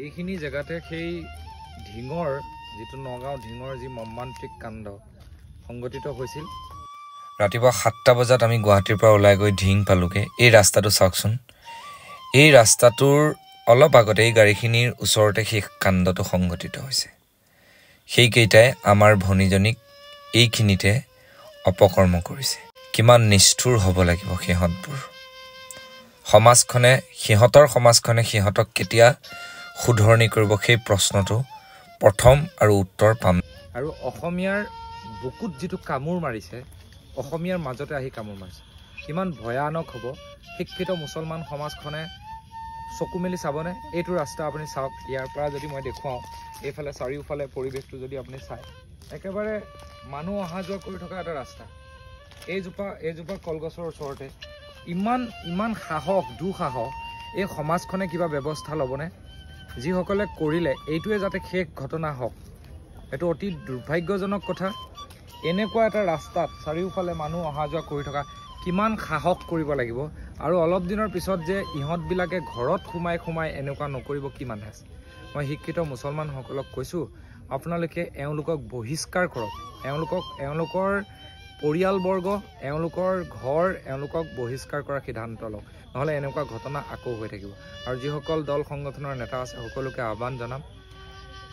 এইখিনি জেগাতে সেই ঢিঙৰ যিটো নগাঁও ঢিঙৰ যি মৰ্মান্তিক কাণ্ড সংঘটিত হৈছিল। ৰাতিপুৱা 7টা বজাত আমি গুৱাহাটীৰ পৰা ওলাই গৈ ঢিং পালোগে। এই ৰাস্তাটো চাওকচোন, এই ৰাস্তাটোৰ অলপ আগতে এই গাড়ীখিনিৰ ওচৰতে সেই কাণ্ডটো সংঘটিত হৈছে। সেইকেইটাই আমাৰ ভনীজনীক এইখিনিতে অপকৰ্ম কৰিছে। কিমান নিষ্ঠুৰ হ'ব লাগিব সিহঁতবোৰ। সিহঁতৰ সমাজখনে সিহঁতক কেতিয়া শুধৰণি কৰিব সেই প্ৰশ্নটো প্ৰথম আৰু উত্তৰ পাম। আৰু অসমীয়াৰ বুকুত যিটো কামোৰ মাৰিছে, অসমীয়াৰ মাজতে আহি কামোৰ মাৰিছে, কিমান ভয়ানক হ'ব। শিক্ষিত মুছলমান সমাজখনে চকু মেলি চাবনে? এইটো ৰাস্তা আপুনি চাওক, ইয়াৰ পৰা যদি মই দেখুৱাওঁ, এইফালে চাৰিওফালে পৰিৱেশটো যদি আপুনি চায়, একেবাৰে মানুহ অহা যোৱা কৰি থকা এটা ৰাস্তা। এইজোপা কলগছৰ ওচৰতে ইমান সাহস, দুঃসাহস। এই সমাজখনে কিবা ব্যৱস্থা ল'বনে? যিসকলে কৰিলে এইটোৱে যাতে শেষ ঘটনা হওক। এইটো অতি দুৰ্ভাগ্যজনক কথা। এনেকুৱা এটা ৰাস্তাত চাৰিওফালে মানুহ অহা যোৱা কৰি থকা কিমান সাহস কৰিব লাগিব। আৰু অলপ দিনৰ পিছত যে ইহঁতবিলাকে ঘৰত সোমাই এনেকুৱা নকৰিব কি মানে আছে? মই শিক্ষিত মুছলমানসকলক কৈছোঁ, আপোনালোকে এওঁলোকক বহিষ্কাৰ কৰক। এওঁলোকৰ পৰিয়ালবৰ্গ, এওঁলোকৰ ঘৰ, এওঁলোকক বহিষ্কাৰ কৰাৰ সিদ্ধান্ত লওক, নহ'লে এনেকুৱা ঘটনা আকৌ হৈ থাকিব। আৰু যিসকল দল সংগঠনৰ নেতা আছে সকলোকে আহ্বান জনাম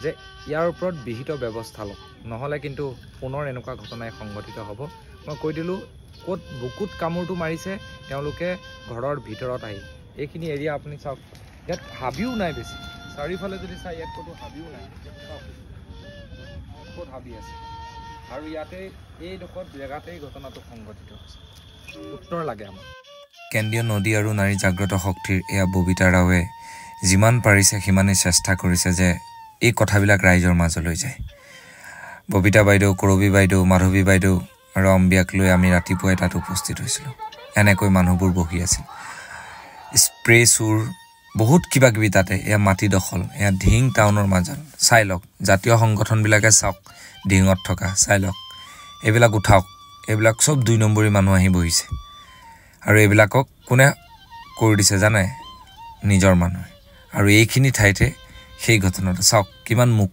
যে ইয়াৰ ওপৰত বিহিত ব্যৱস্থা লওক, নহ'লে কিন্তু পুনৰ এনেকুৱা ঘটনাই সংঘটিত হ'ব। মই কৈ দিলোঁ, ক'ত বুকুত কামোৰটো মাৰিছে তেওঁলোকে ঘৰৰ ভিতৰত আহি। এইখিনি এৰিয়া আপুনি চাওক, ইয়াত হাবিও নাই বেছি। চাৰিওফালে যদি চাই, ইয়াত ক'তো হাবিও নাই। চাওক ক'ত হাবি আছে। আৰু ইয়াতে এইডোখৰ জেগাতেই ঘটনাটো সংঘটিত হৈছে। উত্তৰ লাগে আমাক। কেন্দ্ৰীয় নদী আৰু নাৰী জাগ্ৰত শক্তিৰ এয়া ববিতা ৰাওৱে যিমান পাৰিছে সিমানেই চেষ্টা কৰিছে যে এই কথাবিলাক ৰাইজৰ মাজলৈ যায়। ববিতা বাইদেউ, কৰবী বাইদেউ, মাধৱী বাইদেউ আৰু অম্বিয়াক লৈ আমি ৰাতিপুৱাই তাত উপস্থিত হৈছিলোঁ। এনেকৈ মানুহবোৰ বহি আছিল। স্প্ৰে চুৰ, বহুত কিবা কিবি তাতে। এয়া মাটি দখল, এয়া ঢিং টাউনৰ মাজত। চাই লওক, জাতীয় সংগঠনবিলাকে চাওক ঢিঙত থকা, চাই লওক। এইবিলাক উঠাওক। এইবিলাক চব 2 নম্বৰী মানুহ আহি বহিছে। আৰু এইবিলাকক কোনে কৰি দিছে জানে? নিজৰ মানুহে। আৰু এইখিনি ঠাইতে সেই ঘটনাটো চাওক, কিমান মুখ